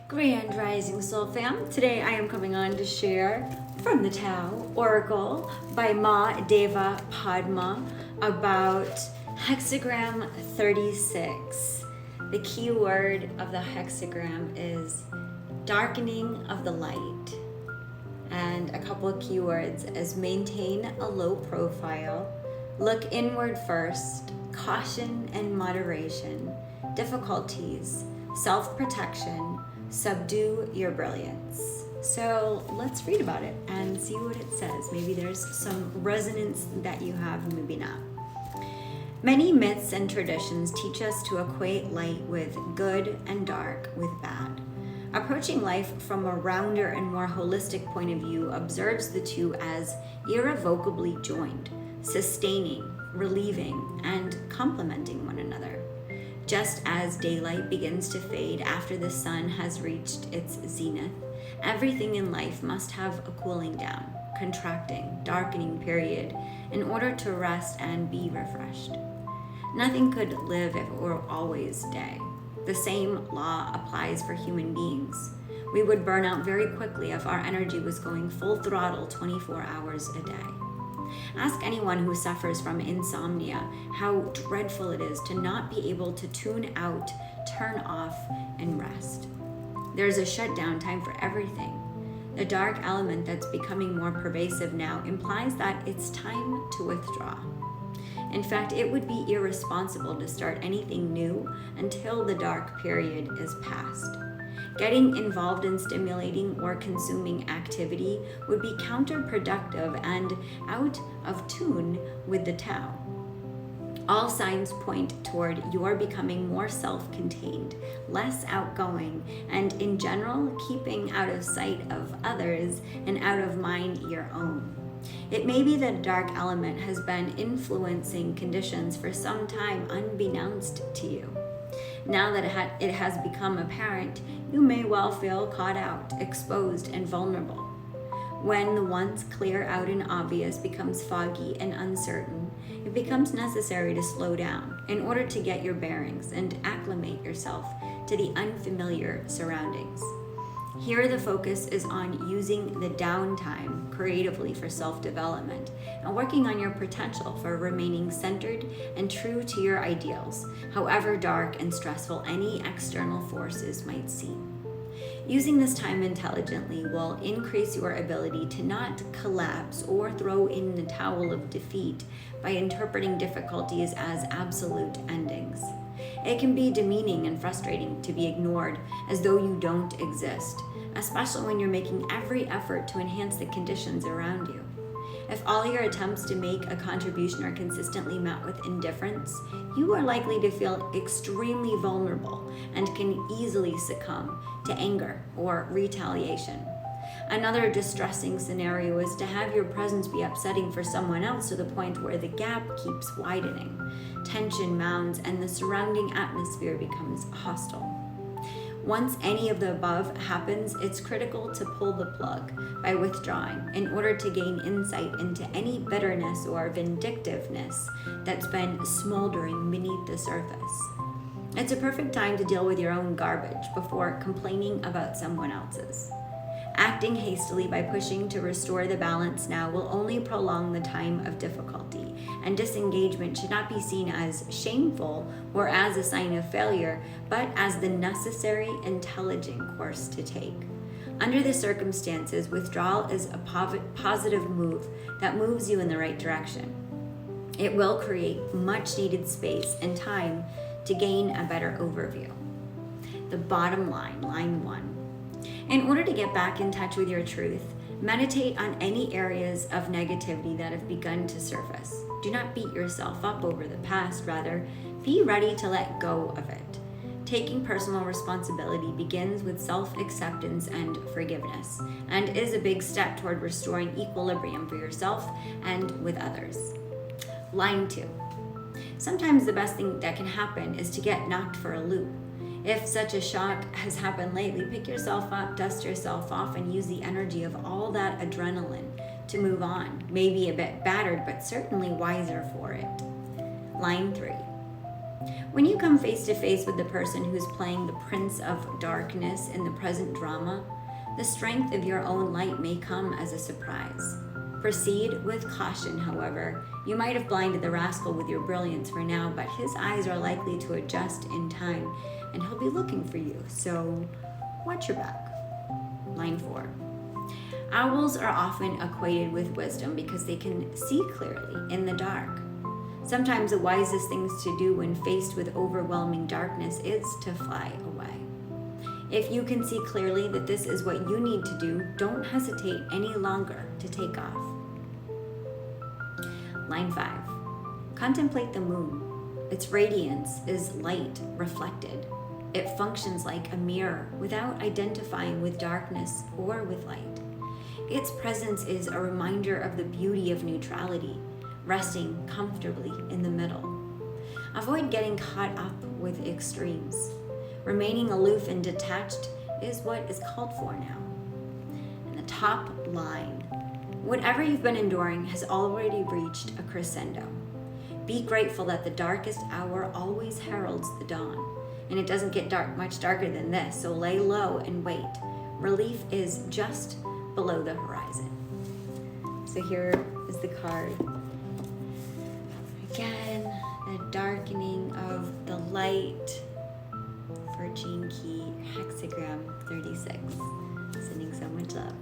Grand Rising Soul Fam. Today I am coming on to share from the Tao Oracle by Ma Deva Padma about hexagram 36. The key word of the hexagram is darkening of the light. And a couple of keywords is maintain a low profile, look inward first, caution and moderation, difficulties, self-protection, subdue your brilliance. So let's read about it and see what it says. Maybe there's some resonance that you have, maybe not. Many myths and traditions teach us to equate light with good and dark with bad. Approaching life from a rounder and more holistic point of view observes the two as irrevocably joined, sustaining, relieving, and complementing one another. Just as daylight begins to fade after the sun has reached its zenith, everything in life must have a cooling down, contracting, darkening period in order to rest and be refreshed. Nothing could live if it were always day. The same law applies for human beings. We would burn out very quickly if our energy was going full throttle 24 hours a day. Ask anyone who suffers from insomnia how dreadful it is to not be able to tune out, turn off, and rest. There's a shutdown time for everything. The dark element that's becoming more pervasive now implies that it's time to withdraw. In fact, it would be irresponsible to start anything new until the dark period is past. Getting involved in stimulating or consuming activity would be counterproductive and out of tune with the Tao. All signs point toward your becoming more self-contained, less outgoing, and in general, keeping out of sight of others and out of mind your own. It may be that a dark element has been influencing conditions for some time unbeknownst to you. Now that it has become apparent, you may well feel caught out, exposed, and vulnerable. When the once clear out and obvious becomes foggy and uncertain, it becomes necessary to slow down in order to get your bearings and acclimate yourself to the unfamiliar surroundings. Here the focus is on using the downtime creatively for self-development and working on your potential for remaining centered and true to your ideals, however dark and stressful any external forces might seem. Using this time intelligently will increase your ability to not collapse or throw in the towel of defeat by interpreting difficulties as absolute endings. It can be demeaning and frustrating to be ignored as though you don't exist, especially when you're making every effort to enhance the conditions around you. If all your attempts to make a contribution are consistently met with indifference, you are likely to feel extremely vulnerable and can easily succumb to anger or retaliation. Another distressing scenario is to have your presence be upsetting for someone else to the point where the gap keeps widening. Tension mounts and the surrounding atmosphere becomes hostile. Once any of the above happens, it's critical to pull the plug by withdrawing in order to gain insight into any bitterness or vindictiveness that's been smoldering beneath the surface. It's a perfect time to deal with your own garbage before complaining about someone else's. Acting hastily by pushing to restore the balance now will only prolong the time of difficulty, and disengagement should not be seen as shameful or as a sign of failure, but as the necessary, intelligent course to take. Under the circumstances, withdrawal is a positive move that moves you in the right direction. It will create much needed space and time to gain a better overview. The bottom line, line 1. In order to get back in touch with your truth, meditate on any areas of negativity that have begun to surface. Do not beat yourself up over the past, rather, be ready to let go of it. Taking personal responsibility begins with self-acceptance and forgiveness, and is a big step toward restoring equilibrium for yourself and with others. Line 2. Sometimes the best thing that can happen is to get knocked for a loop. If such a shock has happened lately, pick yourself up, dust yourself off, and use the energy of all that adrenaline to move on. Maybe a bit battered, but certainly wiser for it. Line 3. When you come face to face with the person who's playing the Prince of Darkness in the present drama, the strength of your own light may come as a surprise. Proceed with caution, however. You might have blinded the rascal with your brilliance for now, but his eyes are likely to adjust in time, and he'll be looking for you, so watch your back. Line 4. Owls are often equated with wisdom because they can see clearly in the dark. Sometimes the wisest things to do when faced with overwhelming darkness is to fly away. If you can see clearly that this is what you need to do, don't hesitate any longer to take off. Line 5. Contemplate the moon. Its radiance is light reflected. It functions like a mirror without identifying with darkness or with light. Its presence is a reminder of the beauty of neutrality, resting comfortably in the middle. Avoid getting caught up with extremes. Remaining aloof and detached is what is called for now. And the top line. Whatever you've been enduring has already reached a crescendo. Be grateful that the darkest hour always heralds the dawn. And it doesn't get much darker than this, so lay low and wait. Relief is just below the horizon. So here is the card. Again, the darkening of the light for Gene Key, hexagram 36. Sending so much love.